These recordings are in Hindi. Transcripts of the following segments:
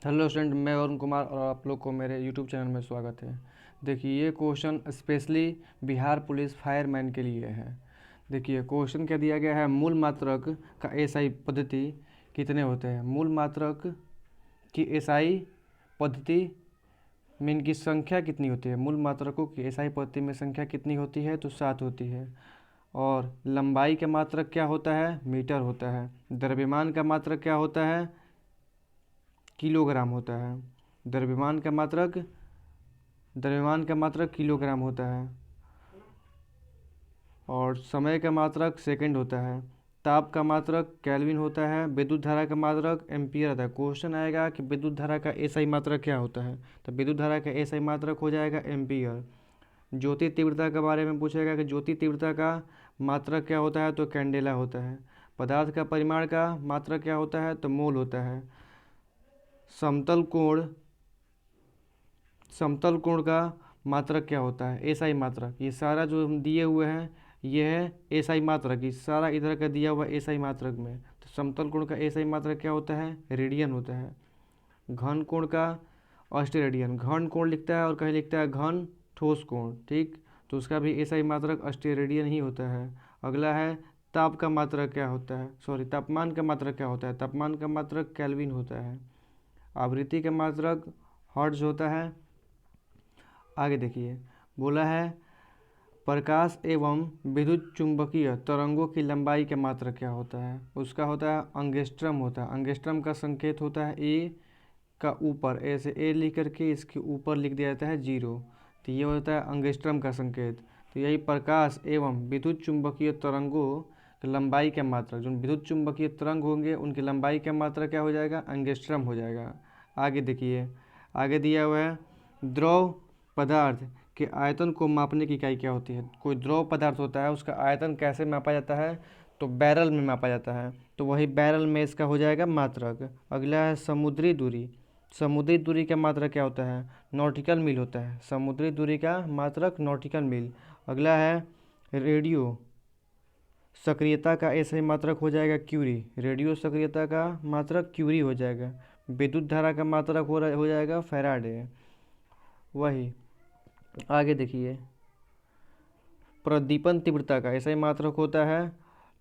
हेलो स्टूडेंट, मैं वरुण कुमार और आप लोग को मेरे यूट्यूब चैनल में स्वागत है। देखिए, ये question specially Bihar police fireman के लिए है। देखिए, क्वेश्चन क्या दिया गया है, मूल मात्रक का एसआई पद्धति कितने होते हैं। मूल मात्रक की एसआई पद्धति में इनकी संख्या कितनी होती है। मूल मात्रकों की एसआई पद्धति में संख्या कितनी होती है, तो 7 होती है। और लंबाई का मात्रक क्या होता है, मीटर होता है। द्रव्यमान का मात्रक क्या होता है, किलोग्राम होता है। द्रव्यमान का मात्रक किलोग्राम होता है। और समय का मात्रक सेकंड होता है। ताप का मात्रक केल्विन होता है। विद्युत धारा का मात्रक एम्पियर आता है। क्वेश्चन आएगा कि विद्युत धारा का एसआई मात्रक क्या होता है, तो विद्युत धारा का एसआई मात्रक हो जाएगा एम्पियर। ज्योति तीव्रता के बारे में पूछेगा कि ज्योति तीव्रता का मात्रक क्या होता है, तो कैंडेला होता है। पदार्थ का परिमाण का मात्रक क्या होता है, तो मोल होता है। समतल कोण समतल कोण का मात्रक क्या होता है, एसआई मात्रक। ये सारा जो हम दिए हुए हैं ये है एसआई मात्रक। ये सारा इधर का दिया हुआ एसआई मात्रक में। तो समतल कोण का एसआई मात्रक क्या होता है, रेडियन होता है। घन कोण का ऑस्टेरेडियन। घन कोण लिखता है और कहीं लिखता है घन ठोस कोण, ठीक। तो उसका भी एसआई मात्रक ऑस्टेरेडियन ही होता है। अगला है ताप का मात्रक क्या होता है, सॉरी तापमान का मात्रक क्या होता है। तापमान का मात्रक केल्विन होता है। आवृत्ति का मात्रक हर्ट्ज होता है। आगे देखिए, बोला है प्रकाश एवं विद्युत चुंबकीय तरंगों की लंबाई का मात्रक क्या होता है। उसका होता है अंगस्ट्रम होता है। अंगस्ट्रम का संकेत होता है ए का ऊपर, ऐसे ए लिख करके इसके ऊपर लिख दिया जाता है 0। तो ये होता है अंगस्ट्रम का संकेत। तो यही प्रकाश एवं विद्युत चुंबकीय तरंगों की लंबाई का मात्रक, जो विद्युत चुंबकीय तरंग होंगे उनकी लंबाई का मात्रक क्या हो जाएगा, अंगस्ट्रम हो जाएगा। आगे देखिए, आगे दिया हुआ है द्रव पदार्थ के आयतन को मापने की इकाई क्या होती है। कोई द्रव पदार्थ होता है उसका आयतन कैसे मापा जाता है, तो बैरल में मापा जाता है। तो वही बैरल में इसका हो जाएगा मात्रक। अगला है समुद्री दूरी। समुद्री दूरी का मात्रक क्या होता है, नॉटिकल मील होता है। समुद्री दूरी का मात्रक नॉटिकल मील। अगला है रेडियो सक्रियता का ऐसे मात्रक हो जाएगा क्यूरी। रेडियो सक्रियता का मात्रक क्यूरी हो जाएगा। विद्युत धारा का मात्रक हो जाएगा फैराडे। वही आगे देखिए, प्रदीपन तीव्रता का ऐसा ही मात्रक होता है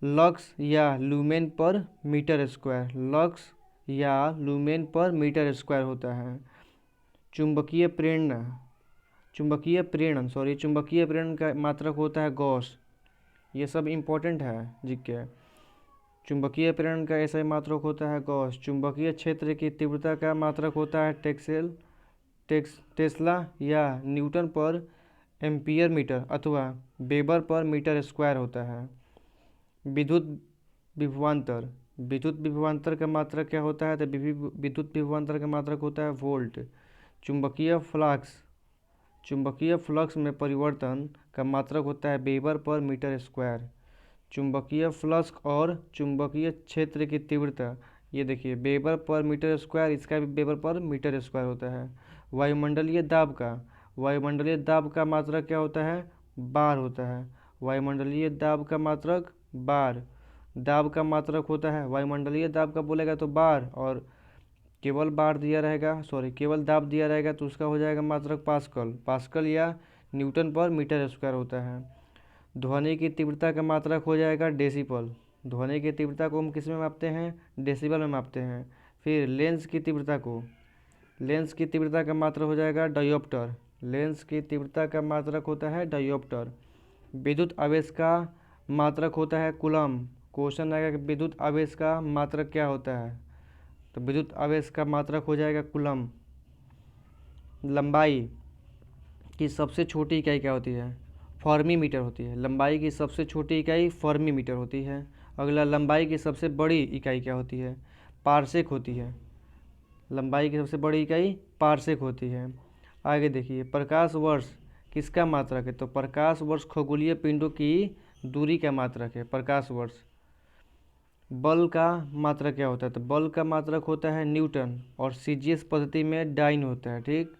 लक्स या लूमेन पर मीटर स्क्वायर। लक्स या लूमेन पर मीटर स्क्वायर होता है। चुंबकीय प्रेरणा चुंबकीय प्रेरण का मात्रक होता है गॉस। ये सब इम्पोर्टेंट है जीके। चुंबकीय प्रेरण का ऐसा ही मात्रक होता है गॉस। चुंबकीय क्षेत्र की तीव्रता का मात्रक होता है टेस्ला या न्यूटन पर एम्पियर मीटर अथवा वेबर पर मीटर स्क्वायर होता है। विद्युत विभवांतर का मात्रक क्या होता है, तो विद्युत विभवांतर का मात्रक होता है वोल्ट। चुंबकीय फ्लक्स में परिवर्तन का मात्रक होता है वेबर पर मीटर स्क्वायर। चुंबकीय फ्लक्स और चुंबकीय क्षेत्र की तीव्रता, ये देखिए वेबर पर मीटर स्क्वायर, इसका भी वेबर पर मीटर स्क्वायर होता है। वायुमंडलीय दाब का मात्रक क्या होता है, बार होता है। वायुमंडलीय दाब का मात्रक बार। दाब का मात्रक होता है, वायुमंडलीय दाब का बोलेगा तो बार, और केवल दाब दिया रहेगा तो उसका हो जाएगा मात्रक पास्कल या न्यूटन पर मीटर स्क्वायर होता है। ध्वनि की तीव्रता का मात्रक हो जाएगा डेसिबल। ध्वनि की तीव्रता को हम किस में मापते हैं, डेसिबल में मापते हैं। फिर लेंस की तीव्रता का मात्रक हो जाएगा डायोप्टर। लेंस की तीव्रता का मात्रक होता है डायोप्टर। विद्युत आवेश का मात्रक होता है कूलम। क्वेश्चन आएगा कि विद्युत आवेश का मात्रक क्या होता है, तो विद्युत आवेश का मात्रक हो जाएगा कूलम। लंबाई की सबसे छोटी इकाई क्या होती है, फर्मी मीटर होती है। लंबाई की सबसे छोटी इकाई फर्मी मीटर होती है। अगला, लंबाई की सबसे बड़ी इकाई क्या होती है, पारसेक होती है। लंबाई की सबसे बड़ी इकाई पारसेक होती है। आगे देखिए, प्रकाश वर्ष किसका मात्रक है, तो प्रकाश वर्ष खगोलीय पिंडों की दूरी का मात्रक है प्रकाश वर्ष। बल का मात्रक क्या होता है, तो बल का मात्रक होता है न्यूटन, और सीजीएस पद्धति में डाइन होता है, ठीक।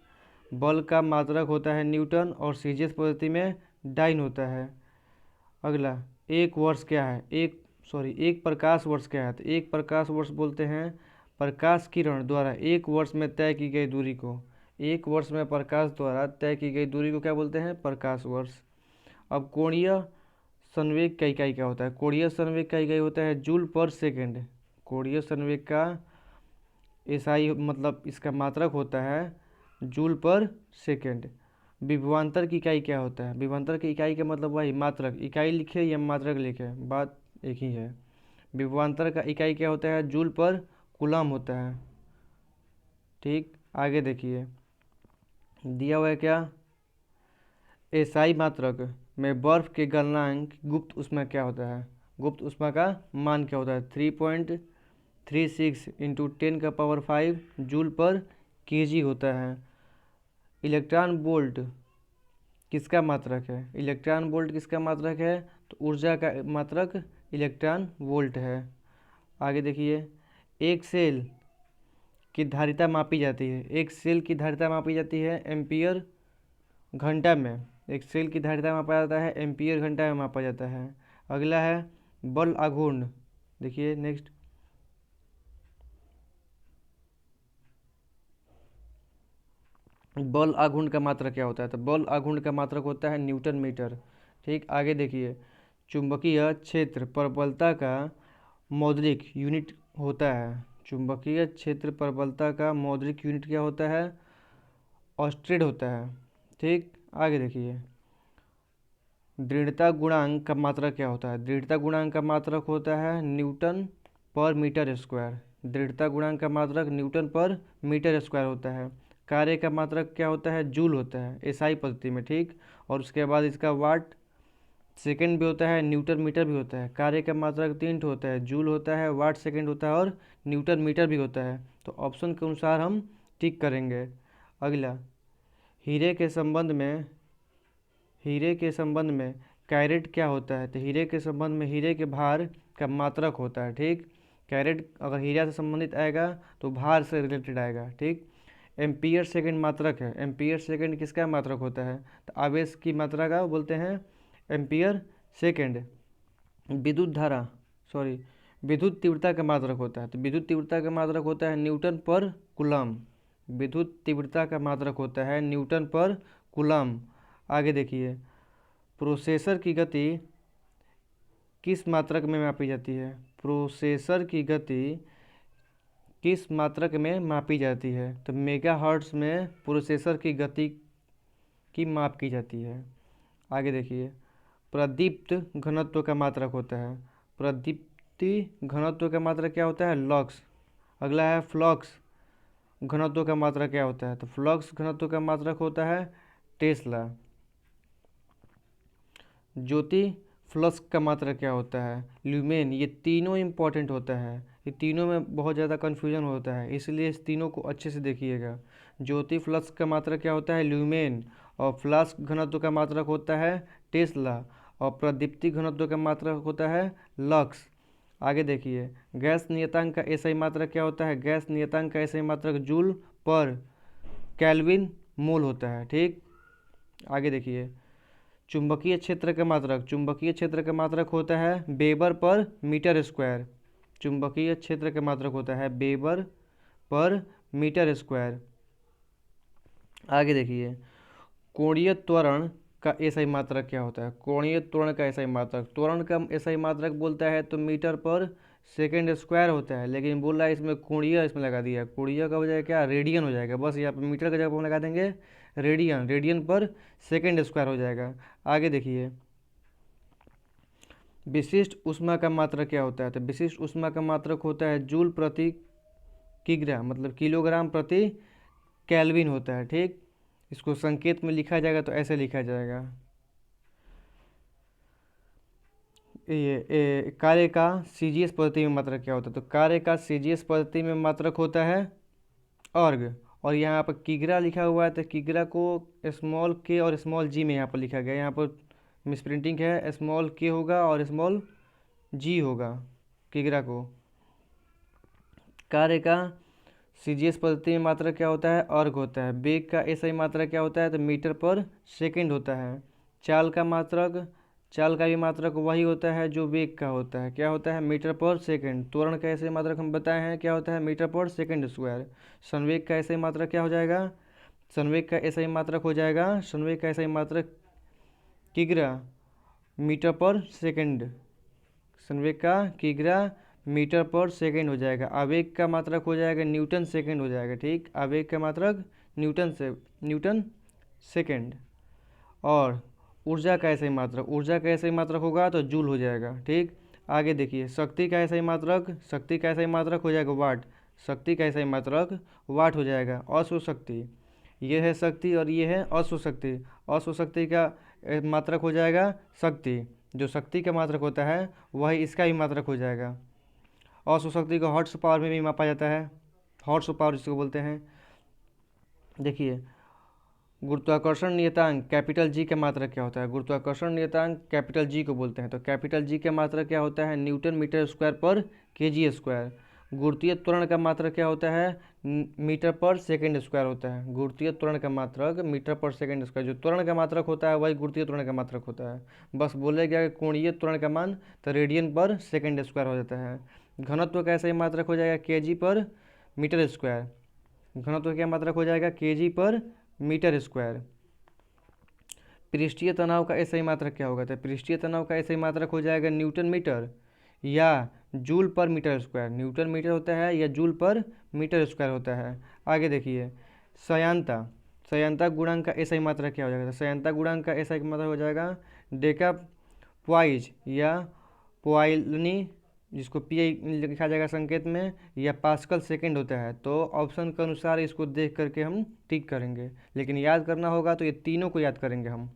बल का मात्रक होता है न्यूटन और सीजीएस पद्धति में डाइन होता है। अगला, एक प्रकाश वर्ष क्या है, तो एक प्रकाश वर्ष बोलते हैं प्रकाश किरण द्वारा 1 वर्ष में तय की गई दूरी को, 1 वर्ष में प्रकाश द्वारा तय की गई दूरी को क्या बोलते हैं? प्रकाश वर्ष। अब कोणीय संवेग का इकाई क्या होता है? कोणीय संवेग का इकाई होता है जूल पर सेकेंड। कोणीय संवेग का एसआई मतलब इसका मात्रक होता है जूल पर सेकेंड। विभवांतर की इकाई क्या होता है? विभवांतर की इकाई का मतलब वही मात्रक, इकाई लिखे या मात्रक लिखे बात एक ही है। विभवांतर का इकाई क्या होता है? जूल पर कूलम होता है। ठीक, आगे देखिए दिया हुआ है क्या? एसआई मात्रक में बर्फ के गलनांक गुप्त ऊष्मा क्या होता है? गुप्त ऊष्मा का मान क्या होता है? 3.36 इंटू 10⁵ जूल पर केजी होता है। इलेक्ट्रॉन वोल्ट किसका मात्रक है? इलेक्ट्रॉन वोल्ट किसका मात्रक है? तो ऊर्जा का मात्रक इलेक्ट्रॉन वोल्ट है। आगे देखिए, एक सेल की धारिता मापी जाती है, एक सेल की धारिता मापी जाती है एम्पियर घंटा में। एक सेल की धारिता मापा जाता है एम्पियर घंटा में मापा जाता है। अगला है बल आघूर्ण। देखिए नेक्स्ट, बल आघूर्ण का मात्रक क्या होता है? तो बल आघूर्ण का मात्रक होता है न्यूटन मीटर। ठीक, आगे देखिए, चुंबकीय क्षेत्र प्रबलता का मौद्रिक यूनिट होता है। चुंबकीय क्षेत्र प्रबलता का मौद्रिक यूनिट क्या होता है? ऑस्टेड होता है। ठीक, आगे देखिए, दृढ़ता गुणांक का मात्रक क्या होता है? दृढ़ता गुणांक का मात्रक होता है न्यूटन पर मीटर स्क्वायर। दृढ़ता गुणांक का मात्रक न्यूटन पर मीटर स्क्वायर होता है। कार्य का मात्रक क्या होता है? जूल होता है एसआई पद्धति में। ठीक, और उसके बाद इसका वाट सेकंड भी होता है, न्यूटन मीटर भी होता है। कार्य का मात्रक 3 होता है, जूल होता है, वाट सेकंड होता है और न्यूटन मीटर भी होता है। तो ऑप्शन के अनुसार हम टिक करेंगे। अगला, हीरे के संबंध में, हीरे के संबंध में कैरेट क्या होता है? तो हीरे के संबंध में हीरे के भार का मात्रक होता है। ठीक, कैरेट अगर हीरा से संबंधित आएगा तो भार से रिलेटेड आएगा। ठीक, एम्पियर सेकंड मात्रक है। एम्पियर सेकंड किसका मात्रक होता है? तो आवेश की मात्रा का बोलते हैं एम्पियर सेकंड। विद्युत धारा सॉरी विद्युत तीव्रता का मात्रक होता है। तो विद्युत तीव्रता का मात्रक होता है न्यूटन पर कूलम। विद्युत तीव्रता का मात्रक होता है न्यूटन पर कूलम। आगे देखिए, प्रोसेसर की गति किस मात्रक में मापी जाती है? प्रोसेसर की गति किस मात्रक में मापी जाती है? तो मेगाहर्ट्ज में प्रोसेसर की गति की माप की जाती है। आगे देखिए, प्रदीप्त घनत्व का मात्रक होता है। प्रदीप्ति घनत्व का मात्रक क्या होता है? लक्स। अगला है फ्लक्स घनत्व का मात्रक क्या होता है? तो फ्लक्स घनत्व का मात्रक होता है टेस्ला। ज्योति फ्लक्स का मात्रक क्या होता है? ल्यूमेन। ये तीनों इंपॉर्टेंट होता है, ये तीनों में बहुत ज़्यादा कन्फ्यूजन होता है, इसलिए इस तीनों को अच्छे से देखिएगा। ज्योति फ्लक्स का मात्रक क्या होता है? ल्यूमेन। और फ्लक्स घनत्व का मात्रक होता है टेस्ला। और प्रदीप्ति घनत्व का मात्रक होता है लक्स। आगे देखिए, गैस नियतांक का एसआई मात्रक क्या होता है? गैस नियतांक का एसआई मात्रक जूल पर केल्विन मोल होता है। ठीक, आगे देखिए, चुंबकीय क्षेत्र का मात्रक, चुंबकीय क्षेत्र का मात्रक होता है वेबर पर मीटर स्क्वायर। चुंबकीय क्षेत्र का मात्रक होता है वेबर पर मीटर स्क्वायर। आगे देखिए, कोणीय त्वरण का एसआई मात्रक क्या होता है? कोणीय त्वरण का एसआई मात्रक, त्वरण का एसआई मात्रक बोलता है तो मीटर पर सेकेंड स्क्वायर होता है, लेकिन बोल रहा है इसमें कोणीय इसमें लगा दिया। कोणीय का हो जाएगा क्या? रेडियन हो जाएगा। बस यहाँ पर मीटर का जगह हम लगा देंगे रेडियन, रेडियन पर सेकेंड स्क्वायर हो जाएगा। आगे देखिए, विशिष्ट ऊष्मा का मात्रक क्या होता है? तो विशिष्ट ऊष्मा का मात्रक होता है जूल प्रति किग्रा, मतलब किलोग्राम प्रति केल्विन होता है। ठीक, इसको संकेत में लिखा जाएगा तो ऐसे लिखा जाएगा। ये कार्य का सीजीएस पद्धति में मात्रक क्या होता है? तो कार्य का सीजीएस पद्धति में मात्रक होता है अर्ग। और यहाँ पर किग्रा लिखा हुआ है तो किग्रा को स्मॉल के और स्मॉल जी में यहाँ पर लिखा गया। यहाँ पर मिसप्रिंटिंग है, स्मॉल के होगा और स्मॉल जी होगा किग्रा को। कार्य का सीजीएस पद्धति में मात्रक क्या होता है? अर्ग होता है। वेग का एसआई मात्रक क्या होता है? तो मीटर पर सेकंड होता है। चाल का मात्रक चाल का भी मात्रक वही होता है जो वेग का होता है। क्या होता है? मीटर पर सेकंड। त्वरण का ऐसे मात्रक हम बताए हैं, क्या होता है? मीटर पर सेकंड स्क्वायर। संवेग का ऐसे मात्रक क्या हो जाएगा? संवेग का ऐसा ही मात्रक हो जाएगा, संवेग का ऐसा ही मात्रक किग्रा मीटर पर सेकंड। संवेग का किग्रा मीटर पर सेकंड हो जाएगा। आवेग का मात्रक हो जाएगा न्यूटन सेकंड हो जाएगा। ठीक, आवेग का मात्रक न्यूटन सेकंड। और ऊर्जा का ऐसा ही मात्रक, ऊर्जा का ऐसा ही मात्रक होगा तो जूल हो जाएगा। ठीक, आगे देखिए, शक्ति का ऐसा ही मात्रक, शक्ति का ऐसा ही मात्रक हो जाएगा वाट। शक्ति का ऐसा ही मात्रक वाट हो जाएगा। अश्व शक्ति, ये है शक्ति और ये है अश्व शक्ति। अश्व शक्ति का मात्रक हो जाएगा शक्ति। जो शक्ति का मात्रक होता है वही इसका भी मात्रक हो जाएगा। अश्व शक्ति को हॉर्स पावर में भी मापा जाता है, हॉर्स पावर जिसको बोलते हैं। देखिए, गुरुत्वाकर्षण नियतांक कैपिटल जी का मात्रक क्या होता है? गुरुत्वाकर्षण नियतांक कैपिटल जी को बोलते हैं। तो कैपिटल जी का मात्रक क्या होता है? न्यूटन मीटर स्क्वायर पर केजी स्क्वायर। गुरुत्वीय त्वरण का मात्रक क्या होता है? मीटर पर सेकंड स्क्वायर होता है। गुरुत्वीय त्वरण का मात्रक मीटर पर सेकंड स्क्वायर। जो त्वरण का मात्रक होता है वही गुरुत्वीय त्वरण का मात्रक होता है। बस बोले गया कि कोणीय त्वरण का मान तो रेडियन पर सेकंड स्क्वायर हो जाता है। घनत्व का ऐसा ही मात्रक हो जाएगा केजी पर मीटर स्क्वायर। घनत्व क्या मात्रक हो जाएगा? केजी पर मीटर स्क्वायर। पृष्ठीय तनाव का ऐसा ही मात्रक क्या होगा? तो पृष्ठीय तनाव का ऐसा ही मात्रक हो जाएगा न्यूटन मीटर या जूल पर मीटर स्क्वायर। न्यूटन मीटर होता है या जूल पर मीटर स्क्वायर होता है। आगे देखिए, सयांता, सयांता गुणांक का ऐसा ही मात्रक क्या हो जाएगा? सयांता गुणांक का ऐसा ही मात्रक हो जाएगा डेका प्वाइज या पोआइलनी, जिसको पी लिखा जाएगा संकेत में, या पास्कल सेकंड होता है। तो ऑप्शन के अनुसार इसको देख करके हम टिक करेंगे, लेकिन याद करना होगा तो ये तीनों को याद करेंगे हम।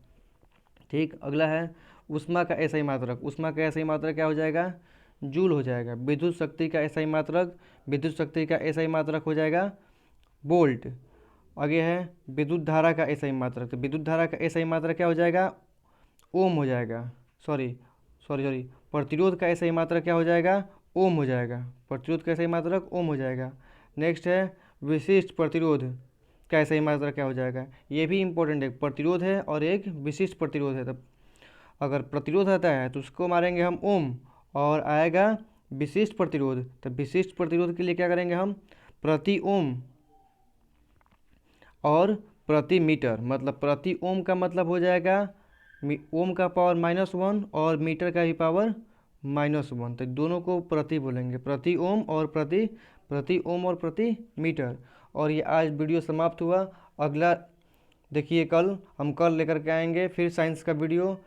ठीक, अगला है ऊष्मा का ऐसा ही मात्रक। ऊष्मा का ऐसा ही मात्रक क्या हो जाएगा? जूल हो जाएगा। विद्युत शक्ति का ऐसा ही मात्रक, विद्युत शक्ति का ऐसा ही मात्रक हो जाएगा वोल्ट। आगे है विद्युत धारा का ऐसा ही मात्रक। तो विद्युत धारा का ऐसा ही मात्रक क्या हो जाएगा? ओम हो जाएगा। सॉरी सॉरी सॉरी, प्रतिरोध का ऐसा ही मात्रक क्या हो जाएगा? ओम हो जाएगा। प्रतिरोध का ऐसा ही मात्रक ओम हो जाएगा। नेक्स्ट है विशिष्ट प्रतिरोध का ऐसा ही मात्रक क्या हो जाएगा? ये भी इंपॉर्टेंट है, प्रतिरोध है और एक विशिष्ट प्रतिरोध है। तब अगर प्रतिरोध आता है तो उसको मारेंगे हम ओम, और आएगा विशिष्ट प्रतिरोध, तो विशिष्ट प्रतिरोध के लिए क्या करेंगे हम? प्रति ओम और प्रति मीटर। मतलब प्रति ओम का मतलब हो जाएगा ओम का पावर -1 और मीटर का भी पावर -1। तो दोनों को प्रति बोलेंगे, प्रति ओम और प्रति ओम और प्रति मीटर। और ये आज वीडियो समाप्त हुआ। अगला देखिए, कल हम लेकर के आएंगे फिर साइंस का वीडियो।